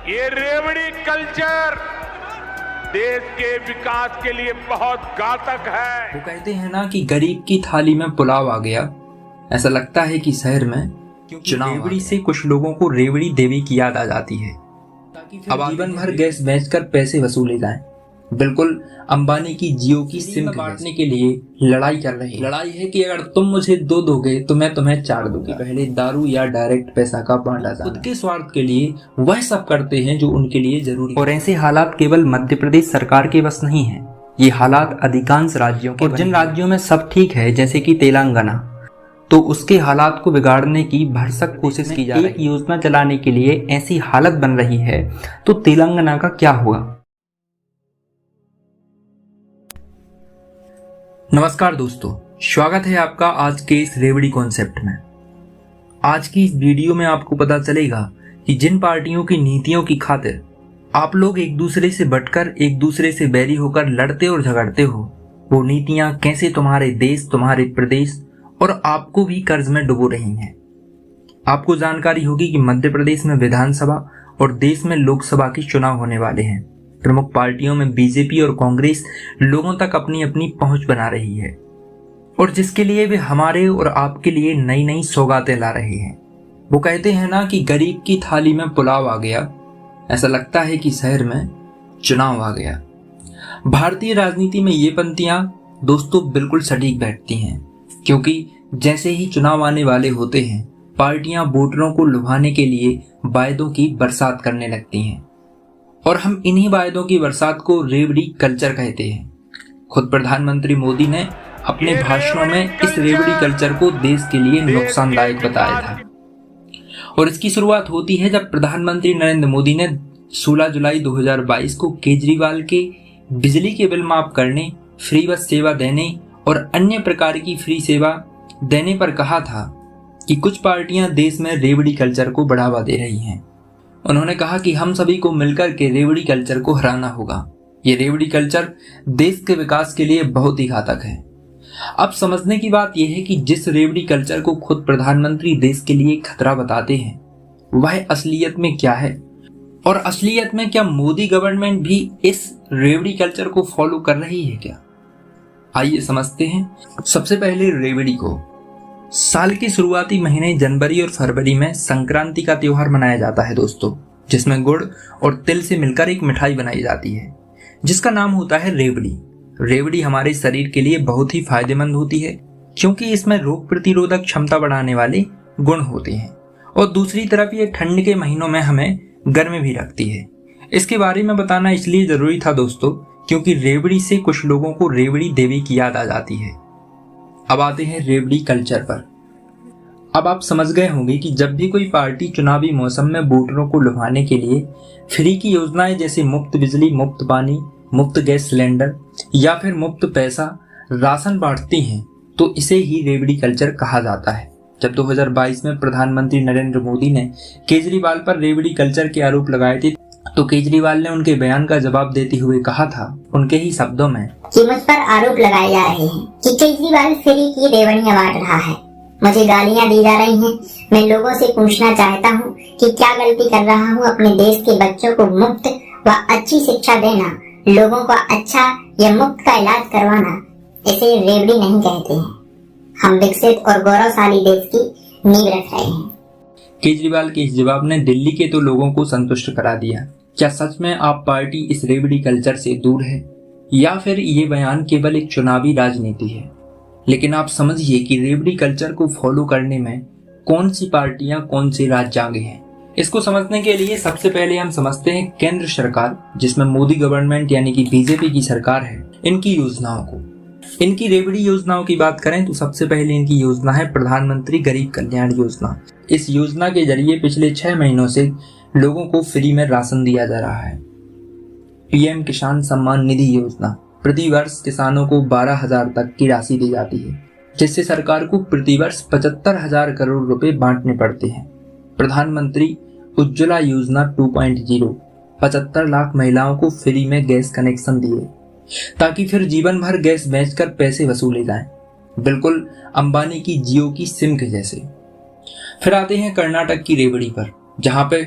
ये रेवड़ी कल्चर देश के विकास के लिए बहुत घातक है। वो कहते हैं ना कि गरीब की थाली में पुलाव आ गया। ऐसा लगता है कि शहर में चुनाव रेवड़ी से कुछ लोगों को रेवड़ी देवी की याद आ जाती है। अब जीवन भर गैस बेचकर पैसे वसूले जाएं। बिल्कुल अंबानी की जियो की सिम बांटने के लिए लड़ाई कर रहे हैं। लड़ाई है कि अगर तुम मुझे 2 दोगे तो मैं तुम्हें 4 दूंगा। पहले दारू या डायरेक्ट पैसा का बांटा जाए। खुद के स्वार्थ के लिए वह सब करते हैं जो उनके लिए जरूरी है। और ऐसे हालात केवल मध्य प्रदेश सरकार के बस नहीं है, ये हालात अधिकांश राज्यों के। और जिन राज्यों में सब ठीक है जैसे कि तेलंगाना, तो उसके हालात को बिगाड़ने की भरसक कोशिश की जा रही है। एक योजना चलाने के लिए ऐसी हालत बन रही है तो तेलंगाना का क्या हुआ। नमस्कार दोस्तों, स्वागत है आपका आज के इस रेवड़ी कॉन्सेप्ट में। आज की इस वीडियो में आपको पता चलेगा कि जिन पार्टियों की नीतियों की खातिर आप लोग एक दूसरे से बटकर एक दूसरे से बैरी होकर लड़ते और झगड़ते हो, वो नीतियां कैसे तुम्हारे देश, तुम्हारे प्रदेश और आपको भी कर्ज में डुबो रही हैं। आपको जानकारी होगी कि मध्य प्रदेश में विधानसभा और देश में लोकसभा के चुनाव होने वाले हैं। प्रमुख पार्टियों में बीजेपी और कांग्रेस लोगों तक अपनी अपनी पहुंच बना रही है और जिसके लिए वे हमारे और आपके लिए नई नई सौगातें ला रहे हैं। वो कहते हैं ना कि गरीब की थाली में पुलाव आ गया। ऐसा लगता है कि शहर में चुनाव आ गया। भारतीय राजनीति में ये पंक्तियां दोस्तों बिल्कुल सटीक बैठती हैं, क्योंकि जैसे ही चुनाव आने वाले होते हैं पार्टियां वोटरों को लुभाने के लिए वायदों की बरसात करने लगती हैं और हम इन्हीं वायदों की बरसात को रेवड़ी कल्चर कहते हैं। खुद प्रधानमंत्री मोदी ने अपने भाषणों में इस रेवड़ी कल्चर को देश के लिए नुकसानदायक बताया था और इसकी शुरुआत होती है जब प्रधानमंत्री नरेंद्र मोदी ने 16 जुलाई 2022 को केजरीवाल के बिजली के बिल माफ करने, फ्री बस सेवा देने और अन्य प्रकार की फ्री सेवा देने पर कहा था कि कुछ पार्टियां देश में रेवड़ी कल्चर को बढ़ावा दे रही हैं। उन्होंने कहा कि हम सभी को मिलकर के रेवड़ी कल्चर को हराना होगा। ये रेवड़ी कल्चर देश के विकास के लिए बहुत ही घातक है। अब समझने की बात यह है कि जिस रेवड़ी कल्चर को खुद प्रधानमंत्री देश के लिए खतरा बताते हैं, वह असलियत में क्या है और असलियत में क्या मोदी गवर्नमेंट भी इस रेवड़ी कल्चर को फॉलो कर रही है क्या? आइए समझते हैं। सबसे पहले रेवड़ी को साल के शुरुआती महीने जनवरी और फरवरी में संक्रांति का त्योहार मनाया जाता है दोस्तों, जिसमें गुड़ और तिल से मिलकर एक मिठाई बनाई जाती है जिसका नाम होता है रेवड़ी। रेवड़ी हमारे शरीर के लिए बहुत ही फायदेमंद होती है क्योंकि इसमें रोग प्रतिरोधक क्षमता बढ़ाने वाले गुण होते हैं और दूसरी तरफ ये ठंड के महीनों में हमें गर्म भी रखती है। इसके बारे में बताना इसलिए जरूरी था दोस्तों क्योंकि रेवड़ी से कुछ लोगों को रेवड़ी देवी की याद आ जाती है। अब आते हैं रेवड़ी कल्चर पर। अब आप समझ गए होंगे कि जब भी कोई पार्टी चुनावी मौसम में वोटरों को लुभाने के लिए फ्री की योजनाएं जैसे मुफ्त बिजली, मुफ्त पानी, मुफ्त गैस सिलेंडर या फिर मुफ्त पैसा, राशन बांटती हैं, तो इसे ही रेवड़ी कल्चर कहा जाता है। जब 2022 में प्रधानमंत्री नरेंद्र मोदी ने केजरीवाल पर रेवड़ी कल्चर के आरोप लगाए थे, तो केजरीवाल ने उनके बयान का जवाब देते हुए कहा था उनके ही शब्दों में कि मुझ पर आरोप लगाए जा रहे हैं कि केजरीवाल फ्री की रेवड़ियां बांट रहा है, मुझे गालियां दी जा रही हैं। मैं लोगों से पूछना चाहता हूं कि क्या गलती कर रहा हूं अपने देश के बच्चों को मुफ्त व अच्छी शिक्षा देना, लोगों को अच्छा या मुफ्त का इलाज करवाना, इसे रेवड़ी नहीं कहते हैं। हम विकसित और गौरवशाली देश की नींव रख रहे हैं। केजरीवाल के इस जवाब ने दिल्ली के तो लोगों को संतुष्ट करा दिया। क्या सच में आप पार्टी इस रेवड़ी कल्चर से दूर है या फिर ये बयान केवल एक चुनावी राजनीति है? लेकिन आप समझिए कि रेवड़ी कल्चर को फॉलो करने में कौन सी पार्टियां, कौन से राज्य आगे हैं। इसको समझने के लिए सबसे पहले हम समझते हैं केंद्र सरकार, जिसमें मोदी गवर्नमेंट यानी कि बीजेपी की सरकार है, इनकी योजनाओं को। इनकी रेवड़ी योजनाओं की बात करें तो सबसे पहले इनकी योजना है प्रधानमंत्री गरीब कल्याण योजना। इस योजना के जरिए पिछले 6 महीनों से लोगों को फ्री में राशन दिया जा रहा है। पीएम किसान सम्मान निधि योजना, प्रति वर्ष किसानों को 12,000 तक की राशि दी जाती है, जिससे सरकार को प्रति वर्ष 75,000 करोड़ रुपए बांटने पड़ते हैं। प्रधानमंत्री उज्ज्वला योजना 2.0, 75 लाख महिलाओं को फ्री में गैस कनेक्शन दिए ताकि फिर जीवन भर गैस बेचकर पैसे वसूले जाएं, बिल्कुल अंबानी की जियो की सिम के जैसे। फिर आते हैं कर्नाटक की रेवड़ी पर, जहां पे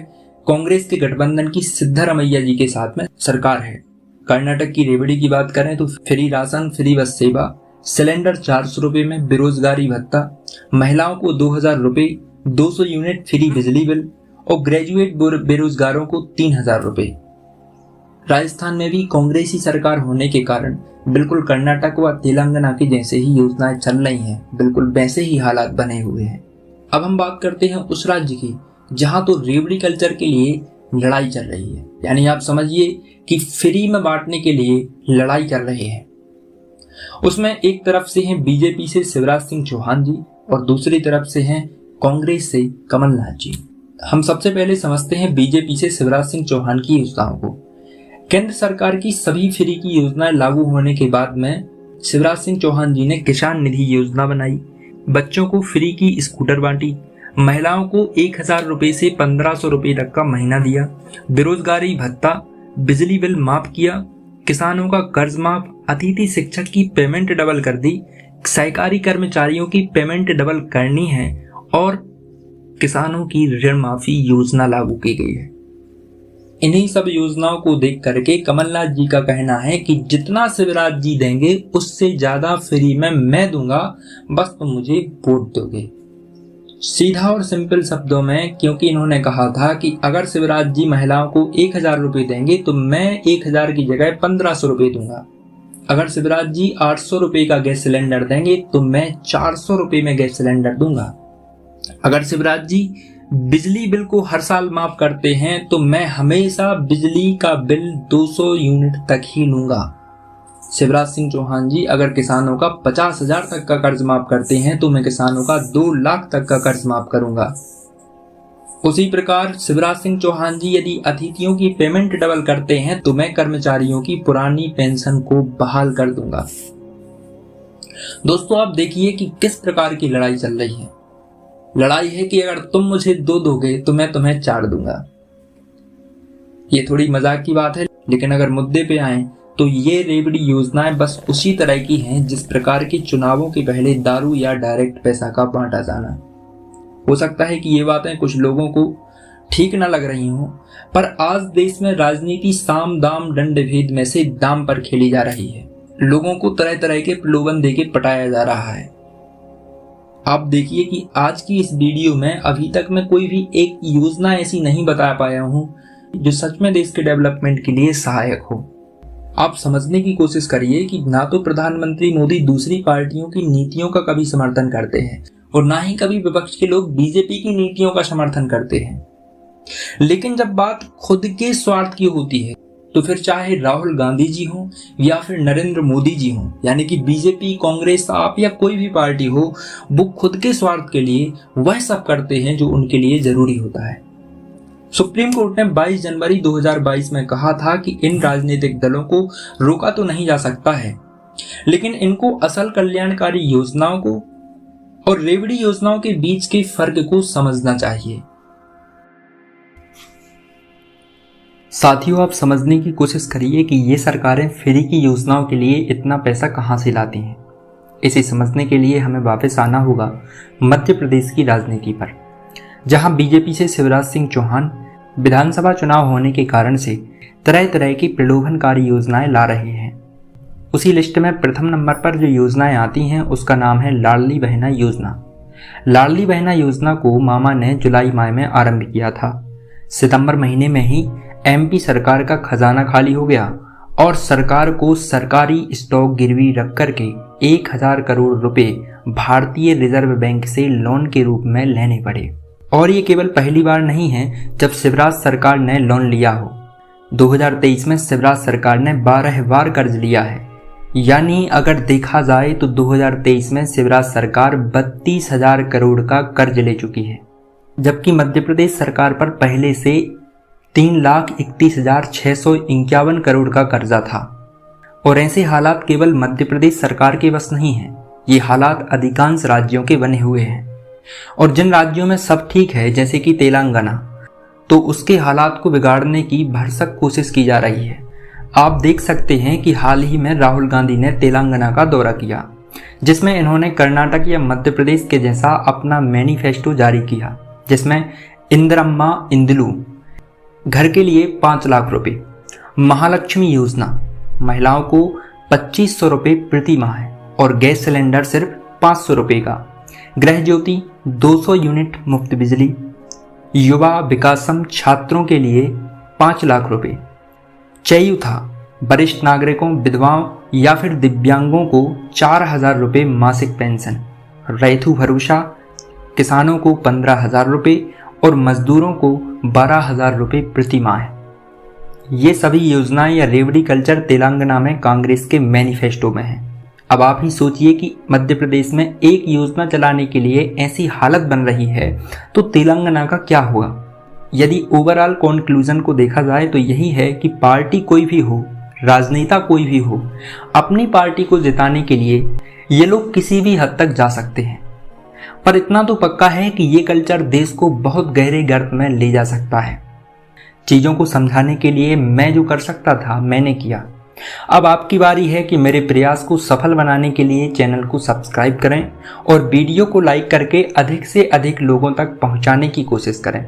कांग्रेस के गठबंधन की सिद्धरामैया जी के साथ में सरकार है। कर्नाटक की रेवड़ी की बात करें तो फ्री राशन, फ्री बस सेवा, सिलेंडर 400 रुपए में, बेरोजगारी भत्ता, महिलाओं को 2000 रुपए, 200 यूनिट फ्री बिजली बिल और ग्रेजुएट बेरोजगारों को 3000 रुपए। राजस्थान में भी कांग्रेसी सरकार होने के कारण बिल्कुल कर्नाटक व तेलंगाना की जैसे ही योजनाएं चल रही हैं, बिल्कुल वैसे ही हालात बने हुए हैं। अब हम बात करते हैं उस राज्य की जहां तो रेवड़ी कल्चर के लिए लड़ाई चल रही है, यानी आप समझिए कि फ्री में बांटने के लिए लड़ाई कर रहे हैं। उसमें एक तरफ से हैं बीजेपी से शिवराज सिंह चौहान जी और दूसरी तरफ से हैं कांग्रेस से कमलनाथ जी। हम सबसे पहले समझते हैं बीजेपी से शिवराज सिंह चौहान की योजनाओं को। केंद्र सरकार की सभी फ्री की योजनाएं लागू होने के बाद में शिवराज सिंह चौहान जी ने किसान निधि योजना बनाई, बच्चों को फ्री की स्कूटर बांटी, महिलाओं को 1000 रुपए से 1500 रुपए तक का महीना दिया, बेरोजगारी भत्ता, बिजली बिल माफ किया, किसानों का कर्ज माफ, अतिथि शिक्षक की पेमेंट डबल कर दी, सहकारी कर्मचारियों की पेमेंट डबल करनी है और किसानों की ऋण माफी योजना लागू की गई है। इन्हीं सब योजनाओं को देख करके कमलनाथ जी का कहना है कि जितना शिवराज जी देंगे उससे ज्यादा फ्री में मैं दूंगा, बस तुम मुझे वोट दोगे। सीधा और सिंपल शब्दों में, क्योंकि इन्होंने कहा था कि अगर शिवराज जी महिलाओं को 1000 रुपए देंगे तो मैं 1000 की जगह 1500 रुपए दूंगा। अगर शिवराज जी 800 रुपए का गैस सिलेंडर देंगे तो मैं 400 रुपए में गैस सिलेंडर दूंगा। अगर शिवराज जी बिजली बिल को हर साल माफ करते हैं तो मैं हमेशा बिजली का बिल 200 यूनिट तक ही लूंगा। शिवराज सिंह चौहान जी अगर किसानों का 50,000 तक का कर्ज माफ करते हैं तो मैं किसानों का 2 लाख तक का कर्ज माफ करूंगा। उसी प्रकार शिवराज सिंह चौहान जी यदि अतिथियों की पेमेंट डबल करते हैं तो मैं कर्मचारियों की पुरानी पेंशन को बहाल कर दूंगा। दोस्तों आप देखिए कि किस प्रकार की लड़ाई चल रही है। लड़ाई है कि अगर तुम मुझे 2 दोगे तो मैं तुम्हें 4 दूंगा। ये थोड़ी मजाक की बात है, लेकिन अगर मुद्दे पे आए तो ये रेवड़ी योजनाएं बस उसी तरह की हैं जिस प्रकार के चुनावों के पहले दारू या डायरेक्ट पैसा का बांटा जाना। हो सकता है कि ये बातें कुछ लोगों को ठीक न लग रही हों, पर आज देश में राजनीति साम दाम दंड भेद में से दाम पर खेली जा रही है। लोगों को तरह तरह के प्रलोभन देके पटाया जा रहा है। आप देखिए कि आज की इस वीडियो में अभी तक मैं कोई भी एक योजना ऐसी नहीं बता पाया हूं जो सच में देश के डेवलपमेंट के लिए सहायक हो। आप समझने की कोशिश करिए कि ना तो प्रधानमंत्री मोदी दूसरी पार्टियों की नीतियों का कभी समर्थन करते हैं और ना ही कभी विपक्ष के लोग बीजेपी की नीतियों का समर्थन करते हैं। लेकिन जब बात खुद के स्वार्थ की होती है तो फिर चाहे राहुल गांधी जी हो या फिर नरेंद्र मोदी जी हो, यानी कि बीजेपी, कांग्रेस, आप या कोई भी पार्टी हो, वो खुद के स्वार्थ के लिए वह सब करते हैं जो उनके लिए जरूरी होता है। सुप्रीम कोर्ट ने 22 जनवरी 2022 में कहा था कि इन राजनीतिक दलों को रोका तो नहीं जा सकता है, लेकिन इनको असल कल्याणकारी योजनाओं को और रेवड़ी योजनाओं के बीच के फर्क को समझना चाहिए। साथियों आप समझने की कोशिश करिए कि ये सरकारें फ्री की योजनाओं के लिए इतना पैसा कहां से लाती हैं। इसे समझने के लिए हमें वापस आना होगा मध्य प्रदेश की राजनीति पर, जहां बीजेपी से शिवराज सिंह चौहान विधानसभा चुनाव होने के कारण से तरह तरह की प्रलोभनकारी योजनाएं ला रहे हैं। उसी लिस्ट में प्रथम नंबर पर जो योजनाएं आती हैं उसका नाम है लाडली बहना योजना। लाडली बहना योजना को मामा ने जुलाई माह में आरंभ किया था। सितंबर महीने में ही एमपी सरकार का खजाना खाली हो गया और सरकार को सरकारी स्टॉक गिरवी रख करके 1000 करोड़ रुपए भारतीय रिजर्व बैंक से लोन के रूप में लेने पड़े। और ये केवल पहली बार नहीं है जब शिवराज सरकार ने लोन लिया हो। 2023 में शिवराज सरकार ने 12 बार कर्ज लिया है, यानी अगर देखा जाए तो 2023 में शिवराज सरकार 32,000 करोड़ का कर्ज ले चुकी है, जबकि मध्य प्रदेश सरकार पर पहले से 3,31,651 करोड़ का कर्जा था। और ऐसे हालात केवल मध्य प्रदेश सरकार के बस नहीं है, ये हालात अधिकांश राज्यों के बने हुए हैं। और जिन राज्यों में सब ठीक है जैसे कि तेलंगाना, तो उसके हालात को बिगाड़ने की भरसक कोशिश की जा रही है। आप देख सकते हैं कि हाल ही में राहुल गांधी ने तेलंगाना का दौरा किया, जिसमें इन्होंने कर्नाटक या मध्य प्रदेश के जैसा अपना मैनिफेस्टो जारी किया, जिसमें इंदिरम्मा इंदुलू घर के लिए 5 लाख रुपए। महालक्ष्मी योजना, महिलाओं को 2500 रुपये प्रति माह और गैस सिलेंडर सिर्फ 500 रुपये का। गृह ज्योति 200 यूनिट मुफ्त बिजली। युवा विकासम छात्रों के लिए 5 लाख रुपए। चययुथा, वरिष्ठ नागरिकों, विधवाओं या फिर दिव्यांगों को 4000 रुपये मासिक पेंशन। रैथु भरोसा, किसानों को 15,000 रुपये और मजदूरों को 12,000 रुपये प्रति माह। ये सभी योजनाएं या रेवड़ी कल्चर तेलंगाना में कांग्रेस के मैनिफेस्टो में है। अब आप ही सोचिए कि मध्य प्रदेश में एक योजना चलाने के लिए ऐसी हालत बन रही है तो तेलंगाना का क्या होगा। यदि ओवरऑल कंक्लूजन को देखा जाए तो यही है कि पार्टी कोई भी हो, राजनेता कोई भी हो, अपनी पार्टी को जिताने के लिए ये लोग किसी भी हद तक जा सकते हैं, पर इतना तो पक्का है कि ये कल्चर देश को बहुत गहरे गर्त में ले जा सकता है। चीज़ों को समझाने के लिए मैं जो कर सकता था मैंने किया। अब आपकी बारी है कि मेरे प्रयास को सफल बनाने के लिए चैनल को सब्सक्राइब करें और वीडियो को लाइक करके अधिक से अधिक लोगों तक पहुंचाने की कोशिश करें।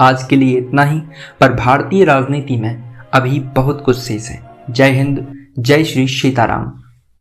आज के लिए इतना ही, पर भारतीय राजनीति में अभी बहुत कुछ शेष है। जय हिंद, जय श्री सीताराम।